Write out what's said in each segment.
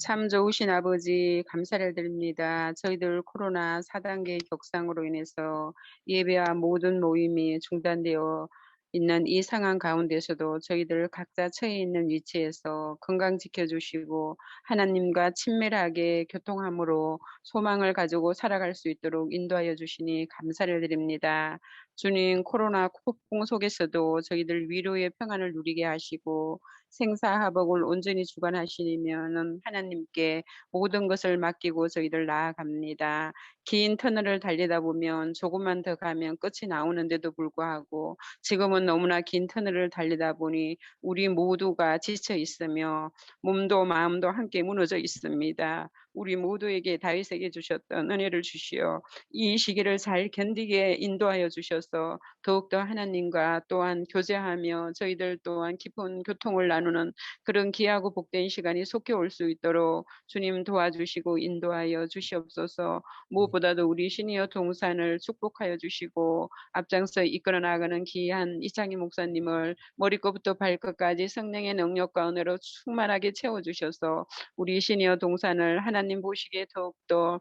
참 좋으신 아버지 감사를 드립니다. 저희들 코로나 4단계 격상으로 인해서 예배와 모든 모임이 중단되어 있는 이 상황 가운데서도 저희들 각자 처해 있는 위치에서 건강 지켜주시고 하나님과 친밀하게 교통함으로 소망을 가지고 살아갈 수 있도록 인도하여 주시니 감사를 드립니다. 주님, 코로나 폭풍 속에서도 저희들 위로의 평안을 누리게 하시고 생사화복을 온전히 주관하시면은 하나님께 모든 것을 맡기고 저희들 나아갑니다. 긴 터널을 달리다 보면 조금만 더 가면 끝이 나오는데도 불구하고 지금은 너무나 긴 터널을 달리다 보니 우리 모두가 지쳐 있으며 몸도 마음도 함께 무너져 있습니다. 우리 모두에게 다윗에게 주셨던 은혜를 주시어 이 시기를 잘 견디게 인도하여 주셔서 더욱더 하나님과 또한 교제하며 저희들 또한 깊은 교통을 나누는 그런 귀하고 복된 시간이 속히 올 수 있도록 주님 도와주시고 인도하여 주시옵소서. 무엇보다도 우리 시니어 동산을 축복하여 주시고 앞장서 이끌어 나가는 귀한 이창희 목사님을 머리끝부터 발끝까지 성령의 능력과 은혜로 충만하게 채워주셔서 우리 시니어 동산을 하나님 보시기에 더욱더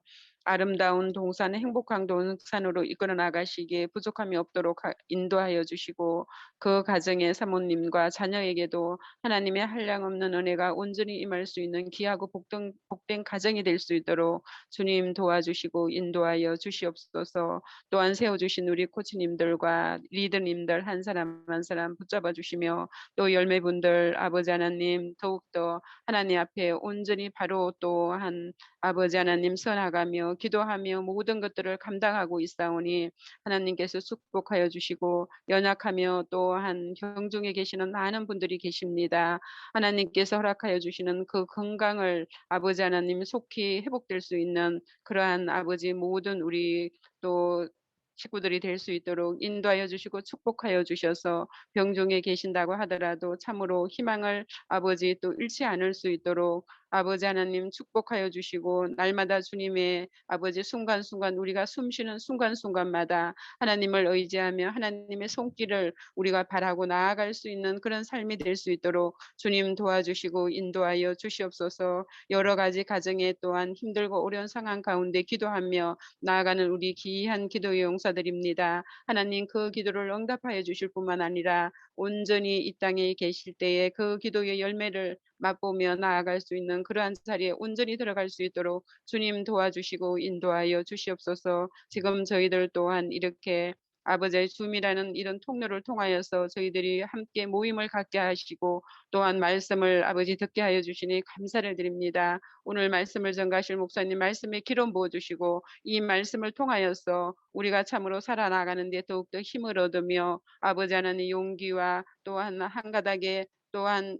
아름다운 동산, 행복한 동산으로 이끌어 나가시기에 부족함이 없도록 인도하여 주시고 그 가정의 사모님과 자녀에게도 하나님의 한량없는 은혜가 온전히 임할 수 있는 귀하고 복된 가정이 될 수 있도록 주님 도와주시고 인도하여 주시옵소서. 또한 세워주신 우리 코치님들과 리더님들 한 사람 한 사람 붙잡아 주시며 또 열매분들 아버지 하나님 더욱더 하나님 앞에 온전히 바로 또한 아버지 하나님 선하가며 기도하며 모든 것들을 감당하고 있사오니 하나님께서 축복하여 주시고 연약하며 또한 경중에 계시는 많은 분들이 계십니다. 하나님께서 허락하여 주시는 그 건강을 아버지 하나님 속히 회복될 수 있는 그러한 아버지 모든 우리 또 식구들이 될 수 있도록 인도하여 주시고 축복하여 주셔서 병중에 계신다고 하더라도 참으로 희망을 아버지 또 잃지 않을 수 있도록 아버지 하나님 축복하여 주시고 날마다 주님의 아버지 순간순간 우리가 숨쉬는 순간순간마다 하나님을 의지하며 하나님의 손길을 우리가 바라고 나아갈 수 있는 그런 삶이 될 수 있도록 주님 도와주시고 인도하여 주시옵소서. 여러 가지 가정에 또한 힘들고 어려운 상황 가운데 기도하며 나아가는 우리 귀한 기도의 용사들입니다. 하나님 그 기도를 응답하여 주실 뿐만 아니라 온전히 이 땅에 계실 때에 그 기도의 열매를 맛보며 나아갈 수 있는 그러한 자리에 온전히 들어갈 수 있도록 주님 도와주시고 인도하여 주시옵소서. 지금 저희들 또한 이렇게 아버지의 줌이라는 이런 통로를 통하여서 저희들이 함께 모임을 갖게 하시고 또한 말씀을 아버지 듣게 하여 주시니 감사를 드립니다. 오늘 말씀을 전가하실 목사님 말씀에 기름 부어주시고 이 말씀을 통하여서 우리가 참으로 살아나가는 데 더욱더 힘을 얻으며 아버지 하나님 용기와 또한 한 가닥에 또한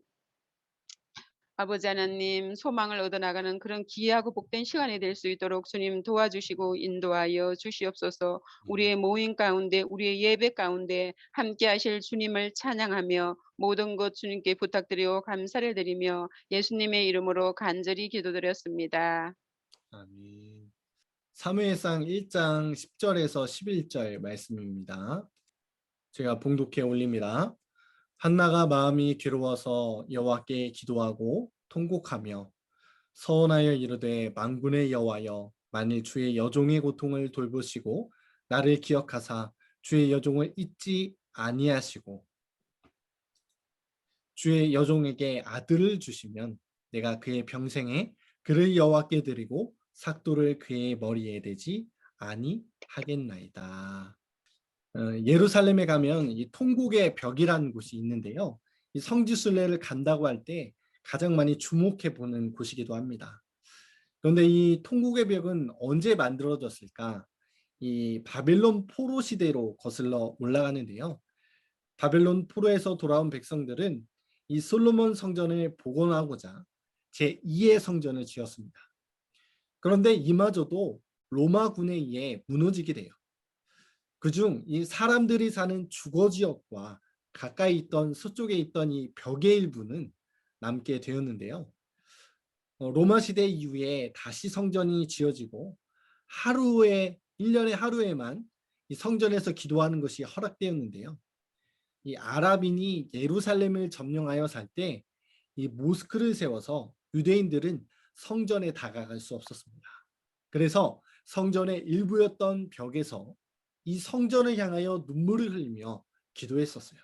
아버지 하나님 소망을 얻어나가는 그런 귀하고 복된 시간이 될 수 있도록 주님 도와주시고 인도하여 주시옵소서. 우리의 모임 가운데 우리의 예배 가운데 함께 하실 주님을 찬양하며 모든 것 주님께 부탁드리고 감사를 드리며 예수님의 이름으로 간절히 기도드렸습니다. 아멘. 사무엘상 1장 10절에서 11절 말씀입니다. 제가 봉독해 올립니다. 한나가 마음이 괴로워서 여호와께 기도하고 통곡하며 서원하여 이르되 만군의 여호와여 만일 주의 여종의 고통을 돌보시고 나를 기억하사 주의 여종을 잊지 아니하시고 주의 여종에게 아들을 주시면 내가 그의 평생에 그를 여호와께 드리고 삭도를 그의 머리에 대지 아니하겠나이다. 예루살렘에 가면 이 통곡의 벽이라는 곳이 있는데요. 이 성지순례를 간다고 할 때 가장 많이 주목해 보는 곳이기도 합니다. 그런데 이 통곡의 벽은 언제 만들어졌을까? 이 바벨론 포로 시대로 거슬러 올라가는데요. 바벨론 포로에서 돌아온 백성들은 이 솔로몬 성전을 복원하고자 제2의 성전을 지었습니다. 그런데 이마저도 로마군에 의해 무너지게 돼요. 그중 이 사람들이 사는 주거 지역과 가까이 있던 서쪽에 있던 이 벽의 일부는 남게 되었는데요. 로마 시대 이후에 다시 성전이 지어지고 1년에 하루에만 이 성전에서 기도하는 것이 허락되었는데요. 이 아랍인이 예루살렘을 점령하여 살 때 이 모스크를 세워서 유대인들은 성전에 다가갈 수 없었습니다. 그래서 성전의 일부였던 벽에서 이 성전을 향하여 눈물을 흘리며 기도했었어요.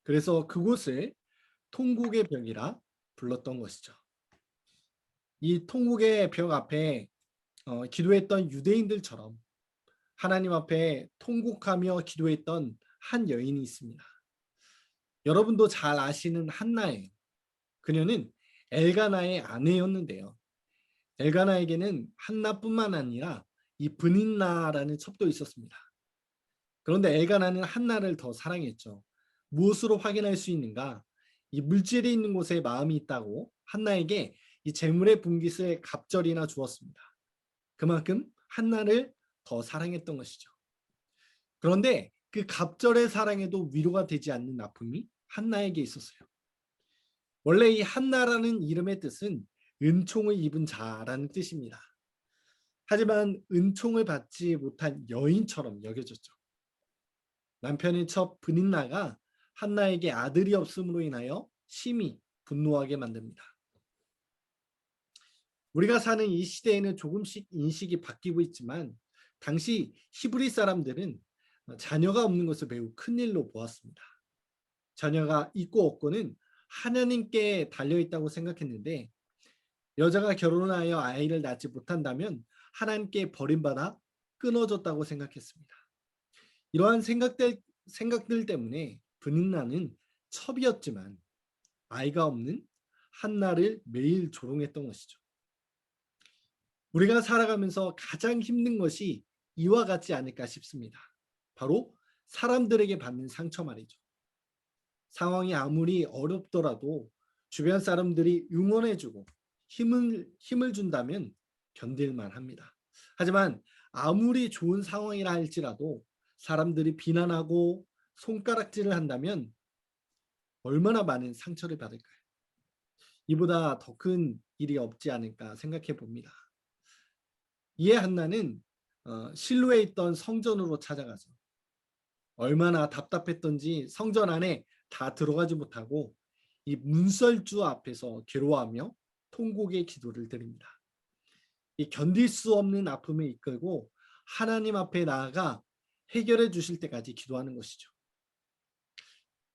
그래서 그곳을 통곡의 벽이라 불렀던 것이죠. 이 통곡의 벽 앞에 기도했던 유대인들처럼 하나님 앞에 통곡하며 기도했던 한 여인이 있습니다. 여러분도 잘 아시는 한나예요. 그녀는 엘가나의 아내였는데요. 엘가나에게는 한나뿐만 아니라 이 브닌나라는 첩도 있었습니다. 그런데 엘가나는 한나를 더 사랑했죠. 무엇으로 확인할 수 있는가? 이 물질이 있는 곳에 마음이 있다고 한나에게 이 재물의 분깃을 갑절이나 주었습니다. 그만큼 한나를 더 사랑했던 것이죠. 그런데 그 갑절의 사랑에도 위로가 되지 않는 아픔이 한나에게 있었어요. 원래 이 한나라는 이름의 뜻은 은총을 입은 자라는 뜻입니다. 하지만 은총을 받지 못한 여인처럼 여겨졌죠. 남편의 첩 브닌나가 한나에게 아들이 없음으로 인하여 심히 분노하게 만듭니다. 우리가 사는 이 시대에는 조금씩 인식이 바뀌고 있지만 당시 히브리 사람들은 자녀가 없는 것을 매우 큰일로 보았습니다. 자녀가 있고 없고는 하나님께 달려있다고 생각했는데 여자가 결혼하여 아이를 낳지 못한다면 하나님께 버림받아 끊어졌다고 생각했습니다. 이러한 생각들 때문에 브닌나는 첩이었지만 아이가 없는 한나를 매일 조롱했던 것이죠. 우리가 살아가면서 가장 힘든 것이 이와 같지 않을까 싶습니다. 바로 사람들에게 받는 상처 말이죠. 상황이 아무리 어렵더라도 주변 사람들이 응원해주고 힘을 준다면 견딜만 합니다. 하지만 아무리 좋은 상황이라 할지라도 사람들이 비난하고 손가락질을 한다면 얼마나 많은 상처를 받을까요? 이보다 더 큰 일이 없지 않을까 생각해 봅니다. 이에 한나는 실로에 있던 성전으로 찾아가서 얼마나 답답했던지 성전 안에 다 들어가지 못하고 이 문설주 앞에서 괴로워하며 통곡의 기도를 드립니다. 이 견딜 수 없는 아픔을 이끌고 하나님 앞에 나아가 해결해 주실 때까지 기도하는 것이죠.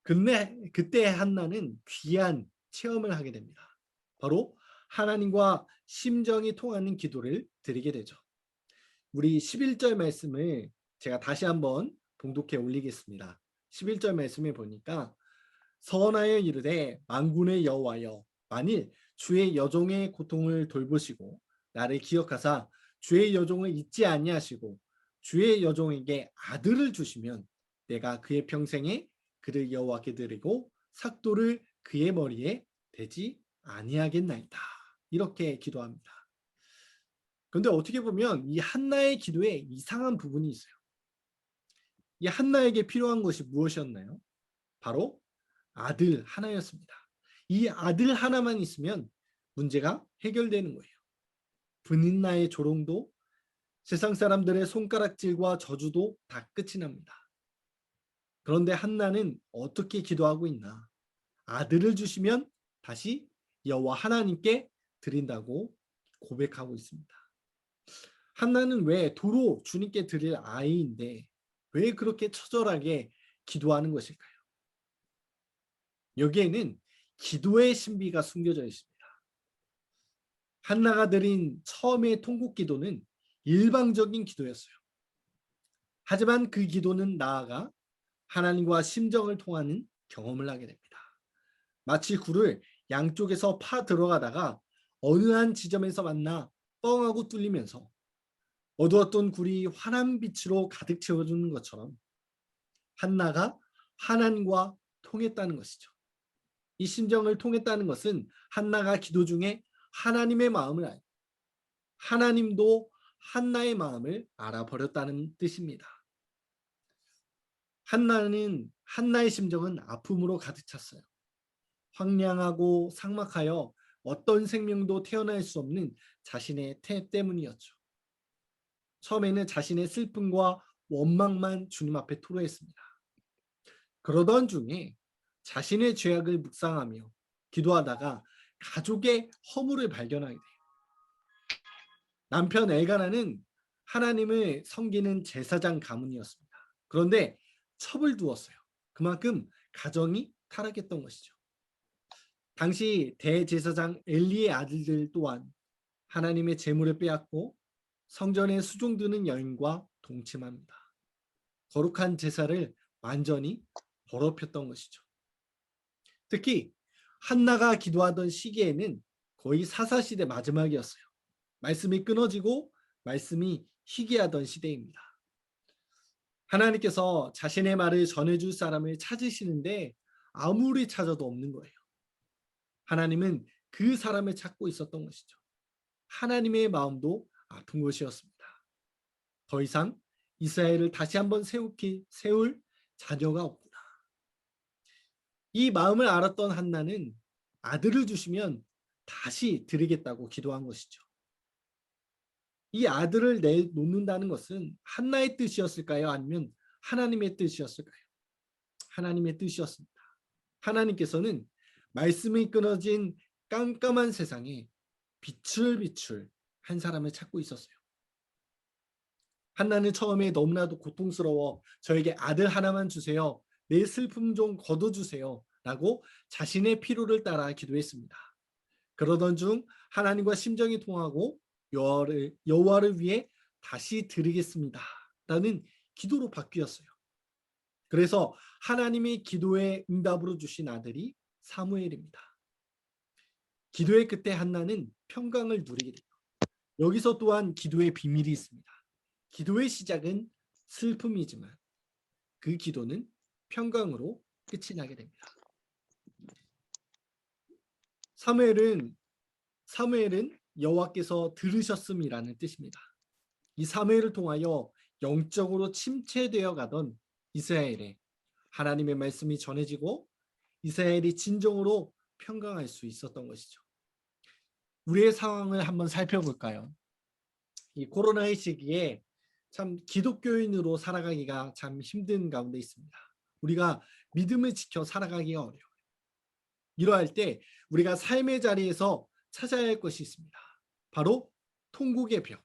근데 그때 한나는 귀한 체험을 하게 됩니다. 바로 하나님과 심정이 통하는 기도를 드리게 되죠. 우리 11절 말씀을 제가 다시 한번 봉독해 올리겠습니다. 11절 말씀에 보니까 선하여 이르되 만군의 여호와여 만일 주의 여종의 고통을 돌보시고 나를 기억하사 주의 여종을 잊지 아니하시고 주의 여종에게 아들을 주시면 내가 그의 평생에 그를 여호와께 드리고 삭도를 그의 머리에 대지 아니하겠나이다. 이렇게 기도합니다. 그런데 어떻게 보면 이 한나의 기도에 이상한 부분이 있어요. 이 한나에게 필요한 것이 무엇이었나요? 바로 아들 하나였습니다. 이 아들 하나만 있으면 문제가 해결되는 거예요. 브닌나의 조롱도 세상 사람들의 손가락질과 저주도 다 끝이 납니다. 그런데 한나는 어떻게 기도하고 있나? 아들을 주시면 다시 여호와 하나님께 드린다고 고백하고 있습니다. 한나는 왜 도로 주님께 드릴 아이인데 왜 그렇게 처절하게 기도하는 것일까요? 여기에는 기도의 신비가 숨겨져 있습니다. 한나가 드린 처음의 통곡 기도는 일방적인 기도였어요. 하지만 그 기도는 나아가 하나님과 심정을 통하는 경험을 하게 됩니다. 마치 굴을 양쪽에서 파 들어가다가 어느 한 지점에서 만나 뻥하고 뚫리면서 어두웠던 굴이 환한 빛으로 가득 채워주는 것처럼 한나가 하나님과 통했다는 것이죠. 이 심정을 통했다는 것은 한나가 기도 중에 하나님의 마음을 알고 하나님도 한나의 마음을 알아버렸다는 뜻입니다. 한나의 심정은 아픔으로 가득 찼어요. 황량하고 삭막하여 어떤 생명도 태어날 수 없는 자신의 태 때문이었죠. 처음에는 자신의 슬픔과 원망만 주님 앞에 토로했습니다. 그러던 중에 자신의 죄악을 묵상하며 기도하다가 가족의 허물을 발견하게 돼요. 남편 엘가나는 하나님을 섬기는 제사장 가문이었습니다. 그런데 첩을 두었어요. 그만큼 가정이 타락했던 것이죠. 당시 대제사장 엘리의 아들들 또한 하나님의 제물을 빼앗고 성전에 수종드는 여인과 동침합니다. 거룩한 제사를 완전히 더럽혔던 것이죠. 특히 한나가 기도하던 시기에는 거의 사사시대 마지막이었어요. 말씀이 끊어지고 말씀이 희귀하던 시대입니다. 하나님께서 자신의 말을 전해줄 사람을 찾으시는데 아무리 찾아도 없는 거예요. 하나님은 그 사람을 찾고 있었던 것이죠. 하나님의 마음도 아픈 것이었습니다. 더 이상 이스라엘을 다시 한번 세울 자녀가 없구나. 이 마음을 알았던 한나는 아들을 주시면 다시 드리겠다고 기도한 것이죠. 이 아들을 내놓는다는 것은 한나의 뜻이었을까요? 아니면 하나님의 뜻이었을까요? 하나님의 뜻이었습니다. 하나님께서는 말씀이 끊어진 깜깜한 세상에 빛을 한 사람을 찾고 있었어요. 한나는 처음에 너무나도 고통스러워 저에게 아들 하나만 주세요. 내 슬픔 좀 거둬주세요. 라고 자신의 필요를 따라 기도했습니다. 그러던 중 하나님과 심정이 통하고 여호와를 위해 다시 드리겠습니다. 라는 기도로 바뀌었어요. 그래서 하나님이 기도의 응답으로 주신 아들이 사무엘입니다. 기도의 끝에 한나는 평강을 누리게 돼요. 여기서 또한 기도의 비밀이 있습니다. 기도의 시작은 슬픔이지만 그 기도는 평강으로 끝이 나게 됩니다. 사무엘은 여호와께서 들으셨음이라는 뜻입니다. 이 사무엘을 통하여 영적으로 침체되어 가던 이스라엘에 하나님의 말씀이 전해지고 이스라엘이 진정으로 평강할 수 있었던 것이죠. 우리의 상황을 한번 살펴볼까요? 이 코로나의 시기에 참 기독교인으로 살아가기가 참 힘든 가운데 있습니다. 우리가 믿음을 지켜 살아가기가 어려워요. 이러할 때 우리가 삶의 자리에서 찾아야 할 것이 있습니다. 바로 통곡의 벽.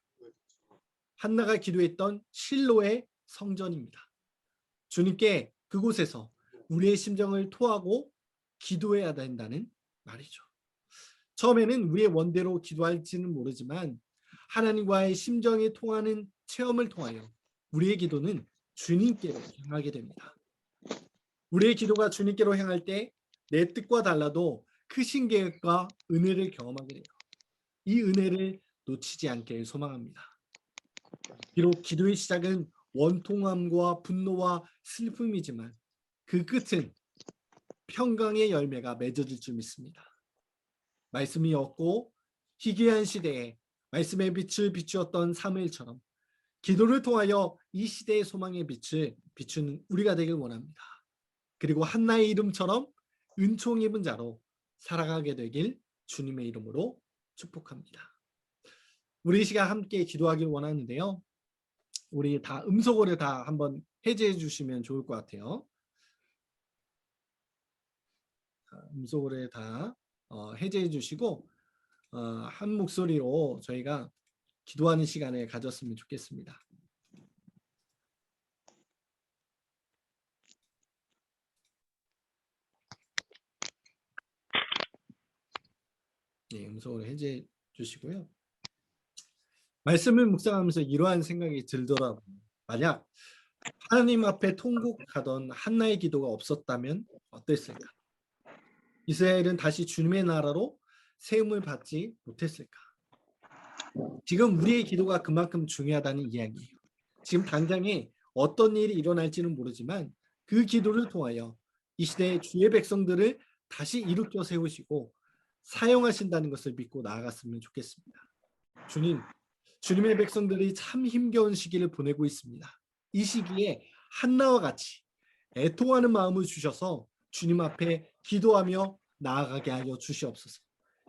한나가 기도했던 실로의 성전입니다. 주님께 그곳에서 우리의 심정을 토하고 기도해야 된다는 말이죠. 처음에는 우리의 원대로 기도할지는 모르지만 하나님과의 심정이 통하는 체험을 통하여 우리의 기도는 주님께로 향하게 됩니다. 우리의 기도가 주님께로 향할 때 내 뜻과 달라도 크신 계획과 은혜를 경험하게 돼요. 이 은혜를 놓치지 않길 소망합니다. 비록 기도의 시작은 원통함과 분노와 슬픔이지만 그 끝은 평강의 열매가 맺어질 줄 믿습니다. 말씀이 없고 희귀한 시대에 말씀의 빛을 비추었던 사무엘처럼 기도를 통하여 이 시대의 소망의 빛을 비추는 우리가 되길 원합니다. 그리고 한나의 이름처럼 은총 입은 자로 살아가게 되길 주님의 이름으로 축복합니다. 우리 이 시간 함께 기도하길 원하는데요. 우리 다 음소거를 다 한번 해제해 주시면 좋을 것 같아요. 음소거를 다 해제해 주시고 한 목소리로 저희가 기도하는 시간을 가졌으면 좋겠습니다. 네, 음소거를 해제해 주시고요. 말씀을 묵상하면서 이러한 생각이 들더라고요. 만약 하나님 앞에 통곡하던 한나의 기도가 없었다면 어땠을까? 이스라엘은 다시 주님의 나라로 세움을 받지 못했을까? 지금 우리의 기도가 그만큼 중요하다는 이야기예요. 지금 당장에 어떤 일이 일어날지는 모르지만 그 기도를 통하여 이 시대의 주의 백성들을 다시 일으켜 세우시고 사용하신다는 것을 믿고 나아갔으면 좋겠습니다. 주님의 백성들이 참 힘겨운 시기를 보내고 있습니다. 이 시기에 한나와 같이 애통하는 마음을 주셔서 주님 앞에 기도하며 나아가게 하여 주시옵소서.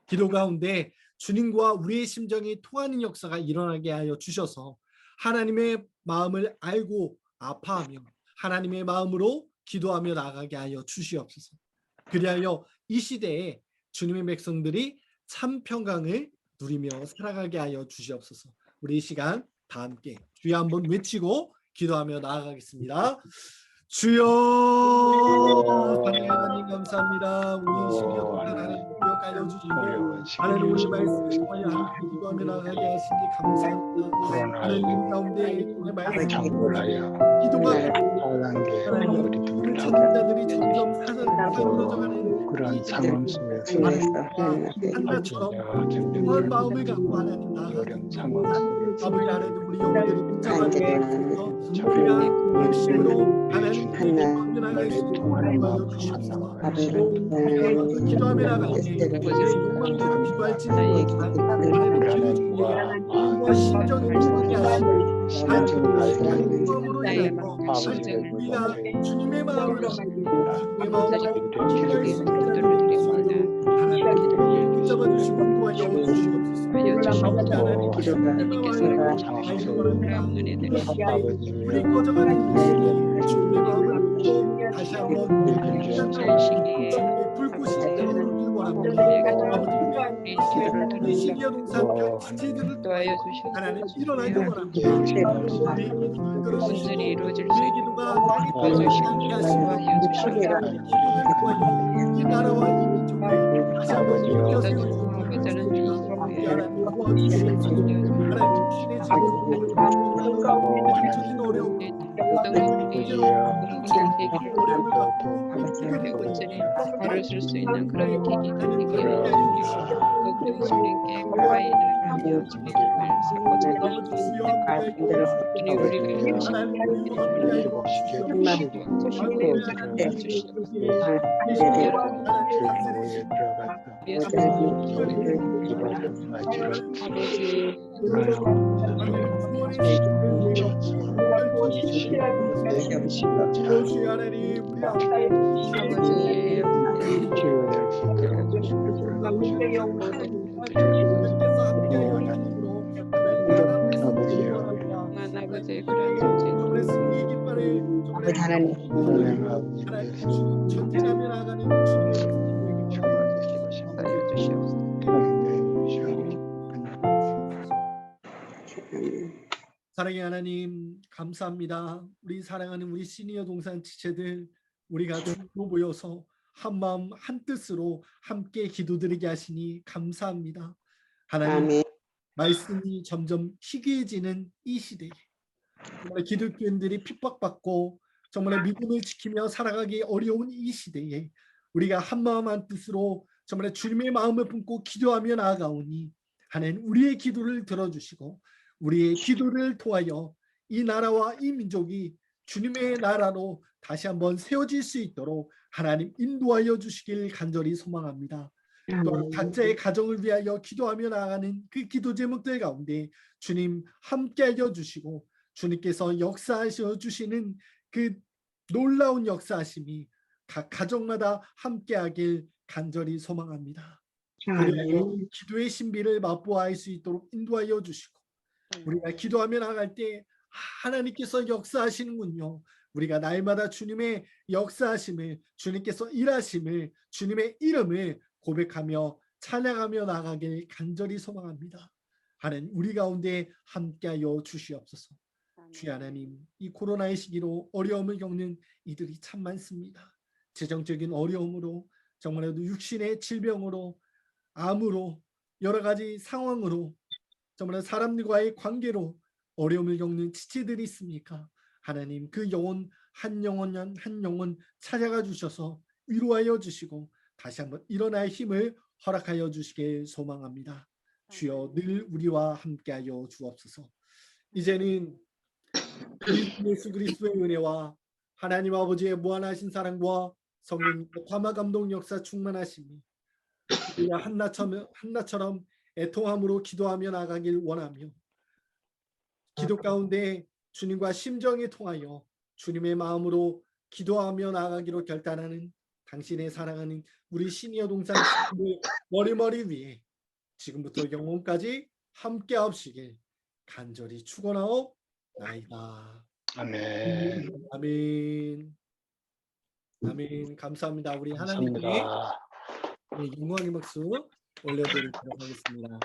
기도 가운데 주님과 우리의 심정이 통하는 역사가 일어나게 하여 주셔서 하나님의 마음을 알고 아파하며 하나님의 마음으로 기도하며 나아가게 하여 주시옵소서. 그리하여 이 시대에 주님의 백성들이 참 평강을 누리며 살아가게 하여 주시옵소서. 우리 이 시간 다 함께 주여 한번 외치고 기도하며 나아가겠습니다. 주여, 사랑하는 하나님 감사합니다. 우리 신여 동산 하나님 기억 알려주시고 하나님 우리 말씀을 통하여 함께 기도하며 나아가게 하시니 감사합니다. 하나님 가운데 우리 말씀 기도가 하나님 우리 찾는 자들이 점점 사라져가는 그런 상황 속에서 한나처럼 그런 마음을 갖고 하나님 나아가는 상황 속에서 아버지 하나님 우리 영혼들이 붙잡아주셔서 우리가 열심으로 하나님께 나아갈 수 있도록 도와줘 주시옵소서. 기도하며 나갈 때 욕망대로 기도할지 하나님 길을 주고 마음과 심정을 주게 하시고 하나님 마음으로 인하여 우리가 주님의 마음을 주님의 마음을 기도할 수 있도록 하나님 붙잡아주시고 도와줘 주시옵소서. 우리 꺼져가는 이 주님의 마음을 또 다시 한번 주님의 불꽃이 되기를 원합니다. 우리 시기와 동산 각 지체들을 하나님 일어나기 원합니다. 분들이 이루어질 수 우리의 있도록 기도가 땅에 떠오르게 하시고 이 나라와 이 민족을 다시 한번 일으켜세우시고 하나님 도와주시옵소서. 하나님 신의 자격으로 영적인 어려움 발을 쓸 수 있는 그런 계기가 되게 해주시고 또 그리스도님께 가까이 나가며 주님을 사고 주님 우리를 아버지 하나님 전진하며 나가는 사랑의 하나님 감사합니다. 우리 사랑하는 우리 시니어 동산 지체들 우리가 주로 모여서 한마음 한뜻으로 함께 기도드리게 하시니 감사합니다. 하나님 말씀이 점점 희귀해지는 이 시대에 정말 기독교인들이 핍박받고 정말 믿음을 지키며 살아가기 어려운 이 시대에 우리가 한마음 한뜻으로 정말 주님의 마음을 품고 기도하며 나아가오니 하나님 우리의 기도를 들어주시고 우리의 기도를 통하여 이 나라와 이 민족이 주님의 나라로 다시 한번 세워질 수 있도록 하나님 인도하여 주시길 간절히 소망합니다. 또한 각자의 가정을 위하여 기도하며 나아가는 그 기도 제목들 가운데 주님 함께하여 주시고 주님께서 역사하셔 주시는 그 놀라운 역사하심이 각 가정마다 함께하길 간절히 소망합니다. 그리하여 기도의 신비를 맛보아할 수 있도록 인도하여 주시고 우리가 기도하며 나갈 때 하나님께서 역사하시는군요. 우리가 날마다 주님의 역사하심을 주님께서 일하심을 주님의 이름을 고백하며 찬양하며 나가길 간절히 소망합니다. 하나님 우리 가운데 함께하여 주시옵소서. 주의 하나님 이 코로나의 시기로 어려움을 겪는 이들이 참 많습니다. 재정적인 어려움으로 정말로 육신의 질병으로 암으로 여러 가지 상황으로 정말 사람들과의 관계로 어려움을 겪는 지체들이 있습니까? 하나님 그 영혼 한 영혼 찾아가 주셔서 위로하여 주시고 다시 한번 일어날 힘을 허락하여 주시길 소망합니다. 주여 늘 우리와 함께하여 주옵소서. 이제는 예수 그리스도의 은혜와 하나님 아버지의 무한하신 사랑과 성령 감화 감동 역사 충만하심이 우리가 한나처럼 애통함으로 기도하며 나가길 원하며 기도 가운데 주님과 심정에 통하여 주님의 마음으로 기도하며 나가기로 결단하는 당신의 사랑하는 우리 시니어 동산 친구들 머리 위에 지금부터 영원까지 함께 하시길 간절히 축원하옵나이다. 아멘. 아멘. 아멘. 감사합니다. 우리 하나님께 영광의 박수 올려드리도록 하겠습니다.